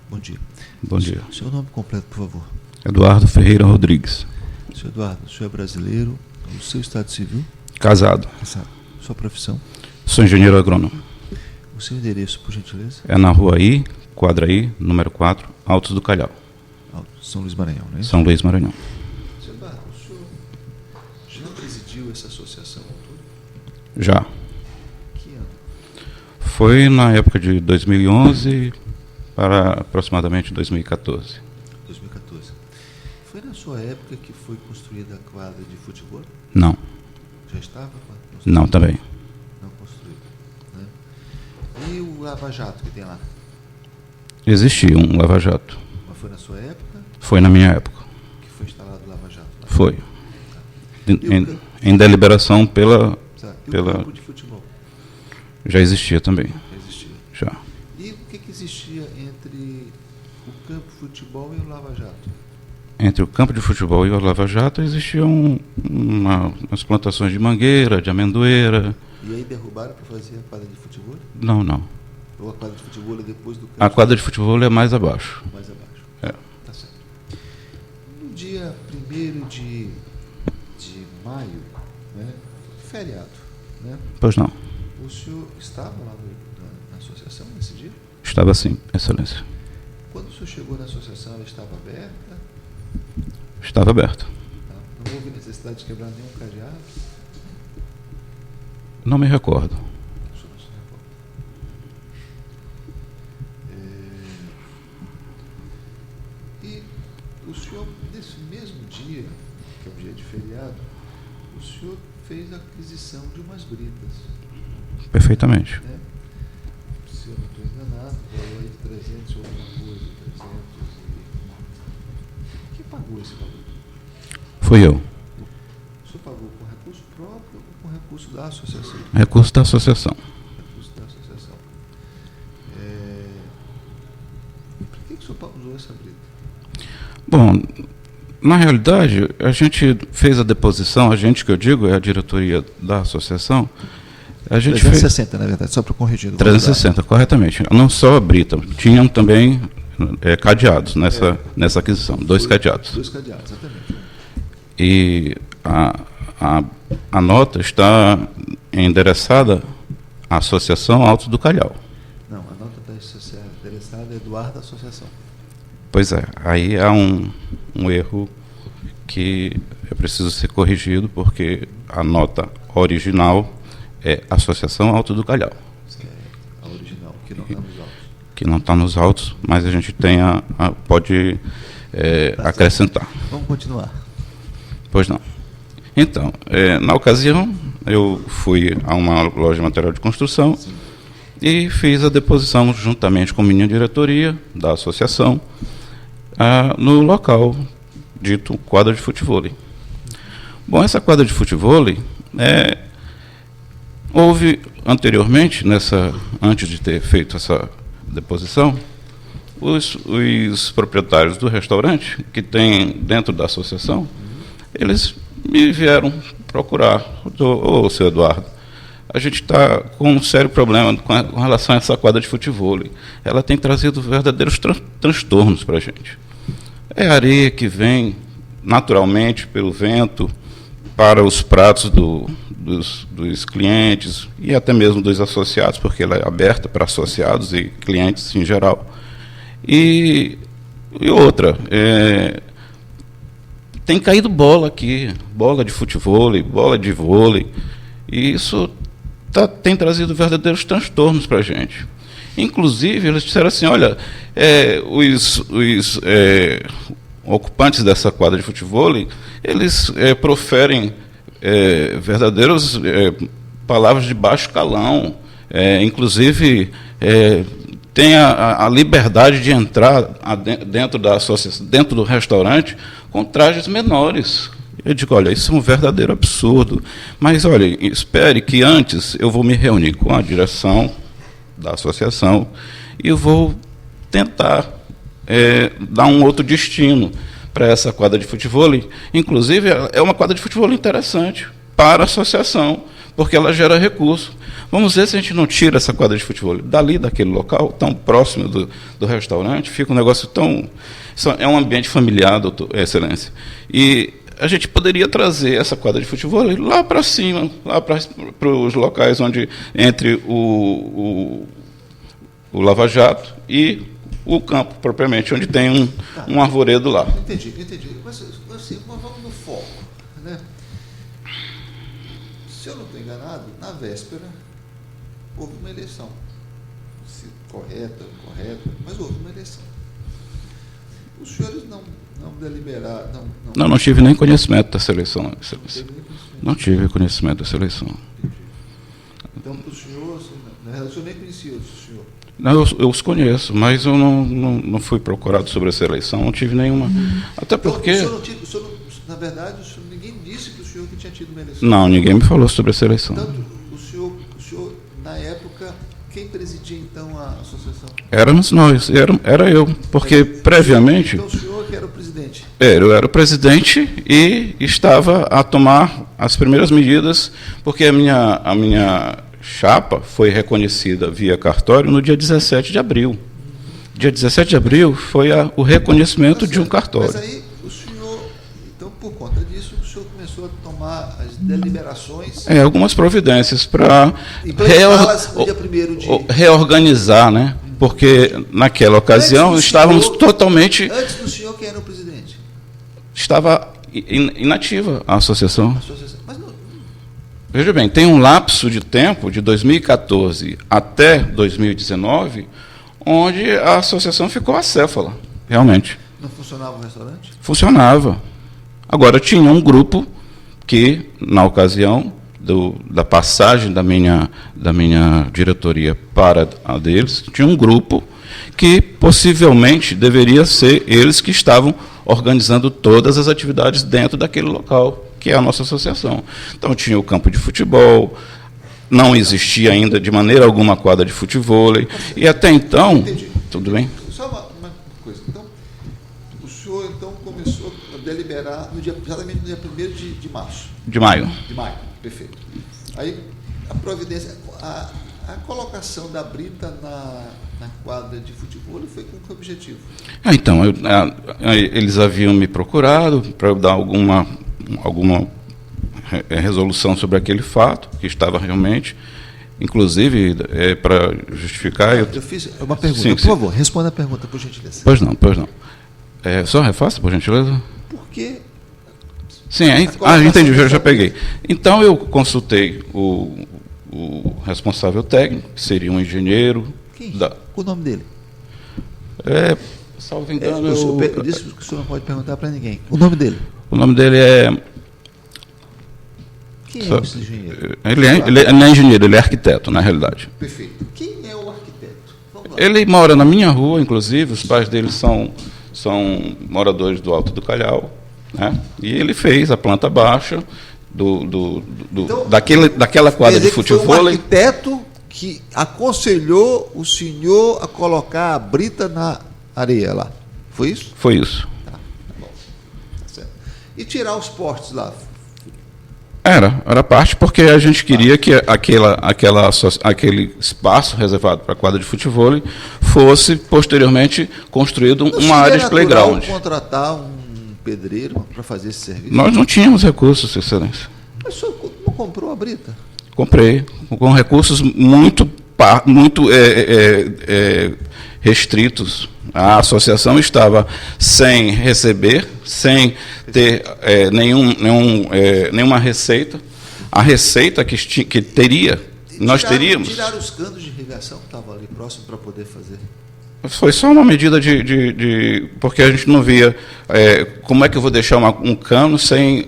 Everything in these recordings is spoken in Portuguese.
Bom dia. Bom dia. Seu nome completo, por favor. Eduardo Ferreira Rodrigues. Seu Eduardo, o senhor é brasileiro, o seu estado civil? Casado. Sua profissão? Sou engenheiro agrônomo. O seu endereço, por gentileza? É na rua I, quadra I, número 4, Altos do Calhau. São Luís Maranhão, não é isso? São Luís Maranhão. Seu Eduardo, o senhor já presidiu essa associação? Já. Que ano? Foi na época de 2011 para aproximadamente 2014. 2014. Foi na sua época que foi construída a quadra de futebol? Não. Já estava construída? Não, também. Não construída. Né? E o Lava Jato que tem lá? Existia um lava-jato. Mas foi na sua época Foi na minha época. que foi instalado o Lava Jato? Lá? Foi. E Em deliberação pela... E pela... o campo de futebol? Já existia também. Já existia. Já. E o que existia entre o campo de futebol e o Lava Jato? Entre o campo de futebol e o lava-jato existiam umas plantações de mangueira, de amendoeira. E aí derrubaram para fazer a quadra de futebol? Não, não. Ou a quadra de futebol é depois do campo? A quadra de futebol é mais abaixo. Mais abaixo. É. Tá certo. No dia 1º de maio, né, feriado, né? Pois não. O senhor estava lá na associação nesse dia? Estava sim, Excelência. Quando o senhor chegou na associação, ela estava aberta? Estava aberto. Tá? Não houve necessidade de quebrar nenhum cadeado? Não me recordo. O senhor não se recorda. E o senhor, nesse mesmo dia, que é um dia de feriado, o senhor fez a aquisição de umas britas. Perfeitamente. Né? Se eu não estou enganado, valor aí de 300 ou alguma coisa, 300 e... Quem pagou esse valor? Fui eu. O senhor pagou com recurso próprio ou com recurso da associação? Recurso da associação. Recurso da associação. E por que o senhor usou essa brita? Bom, na realidade, a gente fez a deposição, a gente que eu digo é a diretoria da associação. A gente 360, fez, na verdade, só para corrigir. 360, corretamente. Não só a brita, tinham também cadeados nessa aquisição, 2 cadeados. 2 cadeados, exatamente. E a nota está endereçada à Associação Altos do Calhau. Não, a nota está endereçada a Eduardo Associação. Pois é, aí há um erro que é preciso ser corrigido, porque a nota original é Associação Altos do Calhau. A original, que não está nos autos. Que não está nos autos, mas a gente tem pode acrescentar. Certo. Vamos continuar. Pois não. Então, na ocasião, eu fui a uma loja de material de construção. Sim. E fiz a deposição juntamente com a minha diretoria da associação no local dito quadra de futevôlei. Bom, essa quadra de futevôlei houve anteriormente, antes de ter feito essa deposição, os proprietários do restaurante que tem dentro da associação, eles me vieram procurar. Ô, seu Eduardo, a gente está com um sério problema com relação a essa quadra de futevôlei. Ela tem trazido verdadeiros transtornos para a gente. É areia que vem naturalmente pelo vento para os pratos dos clientes e até mesmo dos associados, porque ela é aberta para associados e clientes em geral. E outra, tem caído bola aqui, bola de futevôlei, bola de vôlei, e isso tem trazido verdadeiros transtornos para a gente. Inclusive, eles disseram assim, olha, os ocupantes dessa quadra de futevôlei, eles proferem verdadeiras palavras de baixo calão, inclusive tem a liberdade de entrar dentro da associação, dentro do restaurante, com trajes menores. Eu digo, olha, isso é um verdadeiro absurdo. Mas, olha, espere que antes eu vou me reunir com a direção da associação e eu vou tentar dar um outro destino para essa quadra de futevôlei. Inclusive, é uma quadra de futevôlei interessante para a associação, porque ela gera recurso. Vamos ver se a gente não tira essa quadra de futebol dali, daquele local, tão próximo do restaurante, fica um negócio tão... É um ambiente familiar, doutor, Excelência. E a gente poderia trazer essa quadra de futebol lá para cima, lá para os locais onde, entre o Lava Jato e o campo, propriamente, onde tem um arvoredo lá. Entendi. Mas assim, vamos no foco, né? Se eu não estou enganado, na véspera houve uma eleição. Se correta, mas houve uma eleição. Os senhores não deliberaram... Não tive nem conhecimento dessa eleição, Excelência. Não tive conhecimento dessa eleição. Entendi. Então, para o senhor, na verdade, o senhor nem conhecia o senhor? Não, eu os conheço, mas eu não fui procurado sobre essa eleição, não tive nenhuma. Até porque... Então, na verdade, ninguém disse que o senhor que tinha tido uma eleição. Não, ninguém me falou sobre essa eleição. Portanto, o senhor, na época, quem presidia então a associação? Éramos nós, era eu, porque previamente... Então o senhor que era o presidente? Eu era o presidente e estava a tomar as primeiras medidas, porque a minha chapa foi reconhecida via cartório no dia 17 de abril. Dia 17 de abril foi o reconhecimento de um cartório. Mas aí o senhor, então por conta disso, o senhor começou a tomar as deliberações... Algumas providências para reorganizar, né? Porque naquela ocasião estávamos totalmente... Antes do senhor, quem era o presidente? Estava inativa a associação. Mas não... Veja bem, tem um lapso de tempo, de 2014 até 2019, onde a associação ficou acéfala, realmente. Não funcionava o restaurante? Funcionava. Agora, tinha um grupo que, na ocasião da passagem da minha diretoria para a deles, tinha um grupo que possivelmente deveria ser eles que estavam organizando todas as atividades dentro daquele local, que é a nossa associação. Então, tinha o campo de futebol, não existia ainda de maneira alguma quadra de futevôlei, e até então... Entendi. Tudo bem? Só uma coisa. Então, o senhor então começou a deliberar exatamente no dia 1º de março. De maio. De maio, perfeito. Aí, a providência, a colocação da brita na quadra de futebol foi com que objetivo? Então, eles haviam me procurado para eu dar alguma resolução sobre aquele fato, que estava realmente, inclusive, para justificar... Eu fiz uma pergunta. Sim, por favor, responda a pergunta, por gentileza. Pois não. Só refaça, por gentileza. Por que... Sim, entendi, já peguei. Então, eu consultei o responsável técnico, que seria um engenheiro... Quem? O nome dele? Salvo engano... Eu disse que o senhor não pode perguntar para ninguém. O nome dele? O nome dele é... Quem é esse engenheiro? Ele não é engenheiro, ele é arquiteto, na realidade. Perfeito. Quem é o arquiteto? Vamos lá. Ele mora na minha rua, inclusive, os pais dele são moradores do Alto do Calhau, né? E ele fez a planta baixa Então, daquela quadra de futebol. Foi um arquiteto que aconselhou o senhor a colocar a brita na areia lá. Foi isso? Foi isso. Tá bom. Tá certo. E tirar os postes lá? Era parte porque a gente queria que aquele espaço reservado para a quadra de futebol fosse posteriormente construído uma área de playground. Contratar um pedreiro para fazer esse serviço? Nós não tínhamos recursos, Excelência. Mas o senhor não comprou a brita? Comprei, com recursos muito restritos. A associação estava sem receber, sem ter nenhuma receita. A receita que teria, nós teríamos... Tiraram os canos de irrigação que estavam ali próximo para poder fazer? Foi só uma medida porque a gente não via como é que eu vou deixar um cano sem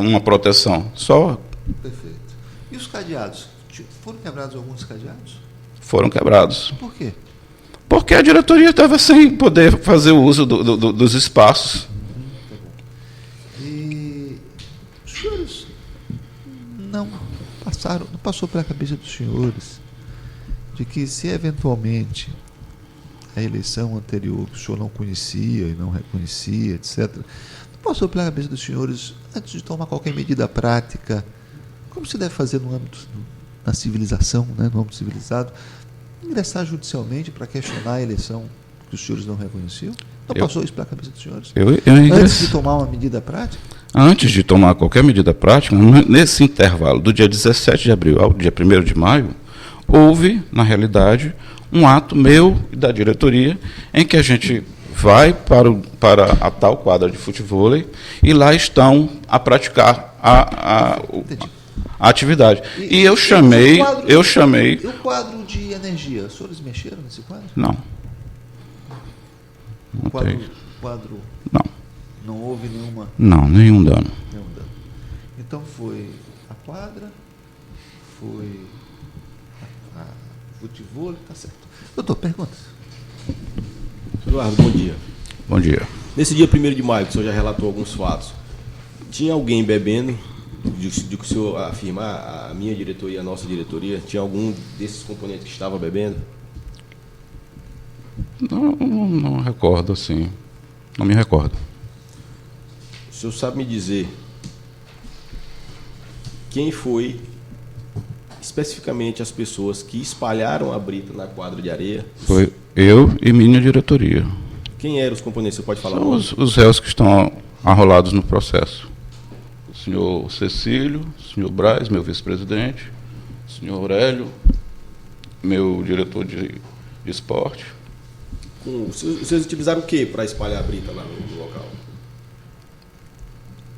uma proteção. Só... Perfeito. E os cadeados? Foram quebrados alguns cadeados? Foram quebrados. Por quê? Porque a diretoria estava sem poder fazer o uso dos espaços. Tá bom. E os senhores não passou pela cabeça dos senhores de que se eventualmente a eleição anterior que o senhor não conhecia e não reconhecia, etc., não passou pela cabeça dos senhores, antes de tomar qualquer medida prática, como se deve fazer no âmbito na civilização, né, no âmbito civilizado, ingressar judicialmente para questionar a eleição que os senhores não reconheciam? Não passou isso pela cabeça dos senhores? Antes de tomar uma medida prática? Antes de tomar qualquer medida prática, nesse intervalo do dia 17 de abril ao dia 1º de maio, houve, na realidade, um ato meu e da diretoria em que a gente vai para a tal quadra de futevôlei e lá estão a praticar a atividade. E eu chamei... E o quadro de energia? Os senhores mexeram nesse quadro? Não. O quadro não. Não houve nenhuma... Não, nenhum dano. Então foi a quadra, foi a futevôlei, tá certo. Doutor, perguntas? Eduardo, bom dia. Bom dia. Nesse dia 1º de maio, que o senhor já relatou alguns fatos, tinha alguém bebendo, de que o senhor afirmar, a minha diretoria, a nossa diretoria, tinha algum desses componentes que estava bebendo? Não recordo, assim. Não me recordo. O senhor sabe me dizer quem foi especificamente as pessoas que espalharam a brita na quadra de areia? Foi eu e minha diretoria. Quem eram os componentes? Você pode falar? São os réus que estão arrolados no processo. O senhor Cecílio, o senhor Braz, meu vice-presidente, o senhor Aurélio, meu diretor de esporte. Vocês utilizaram o que para espalhar a brita lá no local?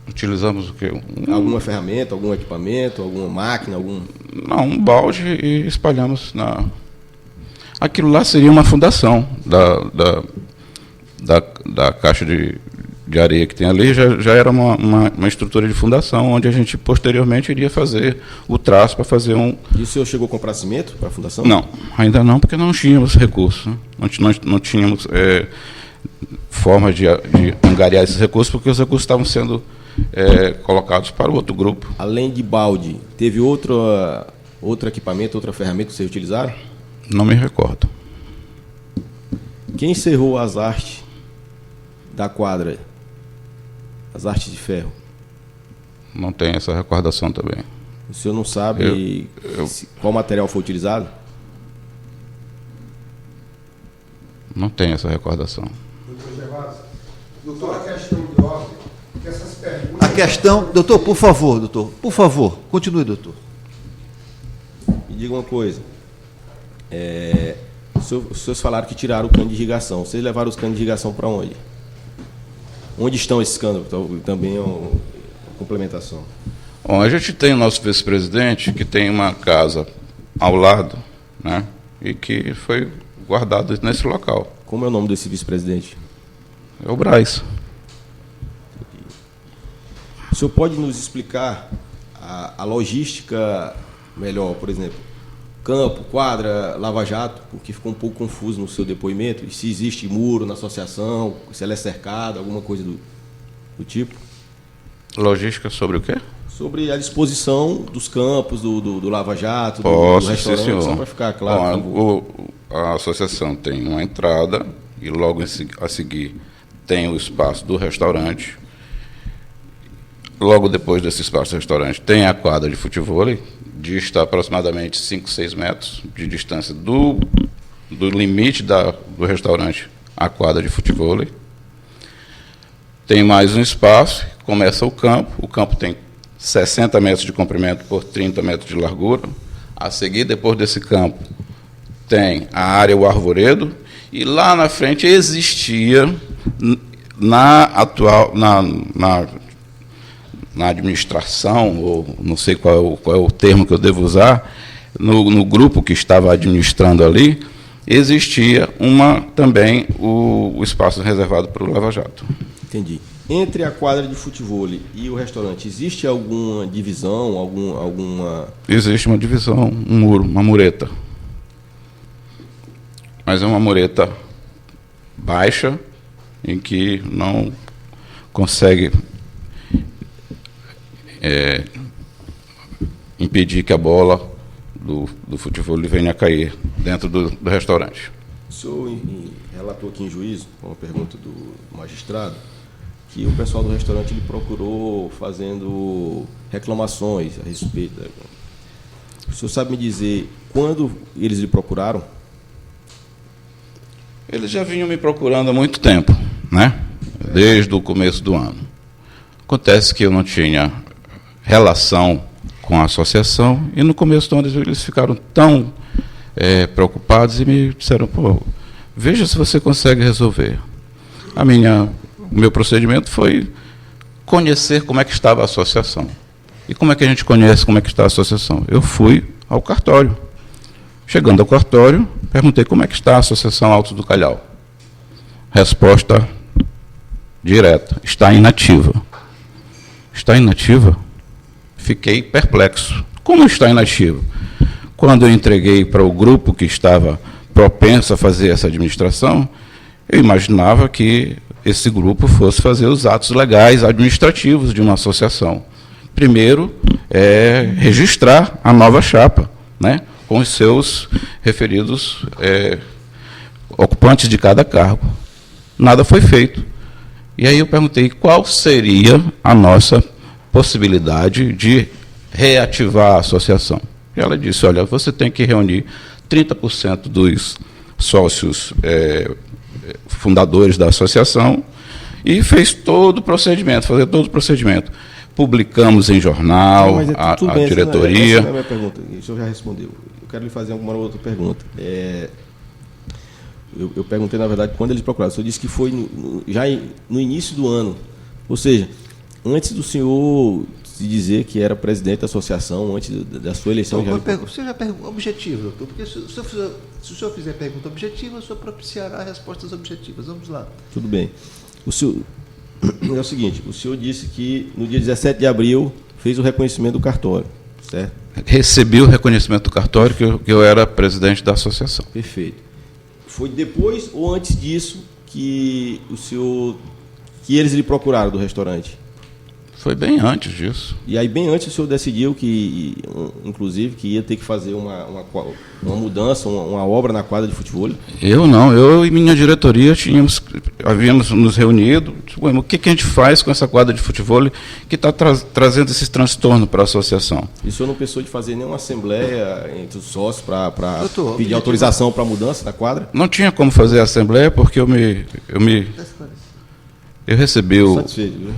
Utilizamos o quê? Alguma ferramenta, algum equipamento, alguma máquina, Não, um balde e espalhamos na... Aquilo lá seria uma fundação da caixa de areia que tem ali, já era uma estrutura de fundação, onde a gente posteriormente iria fazer o traço para fazer um... E o senhor chegou a comprar cimento para a fundação? Não, ainda não, porque não tínhamos recursos. Né? Não tínhamos forma de angariar esses recursos, porque os recursos estavam sendo colocados para o outro grupo. Além de balde, teve outro equipamento, outra ferramenta que vocês utilizaram? Não me recordo. Quem encerrou as artes da quadra? As artes de ferro? Não tenho essa recordação também. O senhor não sabe qual material foi utilizado? Não tenho essa recordação. Doutor, a questão de ordem, que essas perguntas... A questão... Doutor, por favor, continue, doutor. Me diga uma coisa. Os senhores falaram que tiraram o cano de irrigação. Vocês levaram os canos de irrigação para onde? Onde estão esses canos? Também é uma complementação. Bom, a gente tem o nosso vice-presidente, que tem uma casa ao lado, né, e que foi guardado nesse local. Como é o nome desse vice-presidente? É o Braz. O senhor pode nos explicar a logística melhor, por exemplo, campo, quadra, lava-jato, porque ficou um pouco confuso no seu depoimento, e se existe muro na associação, se ela é cercada, alguma coisa do tipo? Logística sobre o quê? Sobre a disposição dos campos, do lava-jato, do restaurante, senhor. só para ficar claro. Bom, a associação tem uma entrada e logo a seguir tem o espaço do restaurante. Logo depois desse espaço do restaurante tem a quadra de futevôlei, dista aproximadamente 5, 6 metros de distância do limite do restaurante à quadra de futevôlei. Tem mais um espaço, começa o campo tem 60 metros de comprimento por 30 metros de largura. A seguir, depois desse campo, tem a área, o arvoredo, e lá na frente existia, na administração, ou não sei qual é o termo que eu devo usar, no grupo que estava administrando ali, existia também o espaço reservado para o lava-jato. Entendi. Entre a quadra de futevôlei e o restaurante, existe alguma divisão, alguma... Existe uma divisão, um muro, uma mureta. Mas é uma mureta baixa, em que não consegue impedir que a bola do futevôlei venha a cair dentro do restaurante. O senhor relatou aqui em juízo, uma pergunta do magistrado, que o pessoal do restaurante ele procurou fazendo reclamações a respeito. O senhor sabe me dizer quando eles lhe procuraram? Eles já vinham me procurando há muito tempo, né? Desde o começo do ano. Acontece que eu não tinha relação com a associação e no começo do ano eles ficaram tão preocupados e me disseram, pô, veja se você consegue resolver. O meu procedimento foi conhecer como é que estava a associação. E como é que a gente conhece como é que está a associação? Eu fui ao cartório. Chegando ao cartório, perguntei como é que está a Associação Alto do Calhau. Resposta direta, está inativa. Está inativa? Fiquei perplexo. Como está inativa? Quando eu entreguei para o grupo que estava propenso a fazer essa administração, eu imaginava que esse grupo fosse fazer os atos legais administrativos de uma associação. Primeiro, registrar a nova chapa, né, com os seus referidos ocupantes de cada cargo. Nada foi feito. E aí eu perguntei qual seria a nossa possibilidade de reativar a associação. E ela disse, olha, você tem que reunir 30% dos sócios fundadores da associação, e fez todo o procedimento, Publicamos em jornal, a diretoria... Essa não é a minha pergunta, o senhor já respondeu. Eu quero lhe fazer alguma outra pergunta. Eu perguntei, na verdade, quando eles procuraram. O senhor disse que foi já no início do ano. Ou seja, antes do senhor se dizer que era presidente da associação, antes da sua eleição... Você já perguntou objetivo, doutor, porque se o senhor fizer pergunta objetiva, o senhor propiciará respostas objetivas. Vamos lá. Tudo bem. O senhor, é o seguinte, o senhor disse que no dia 17 de abril fez o reconhecimento do cartório, certo? Recebi o reconhecimento do cartório que eu era presidente da associação. Perfeito. Foi depois ou antes disso que eles lhe procuraram do restaurante? Foi bem antes disso. E aí, bem antes, o senhor decidiu que, inclusive, que ia ter que fazer uma mudança, uma obra na quadra de futebol? Eu não. Eu e minha diretoria havíamos nos reunido. O que a gente faz com essa quadra de futebol que está trazendo esse transtorno para a associação? E o senhor não pensou de fazer nenhuma assembleia entre os sócios para pedir autorização para a mudança da quadra? Não tinha como fazer a assembleia porque eu recebi o... Satisfeito, viu?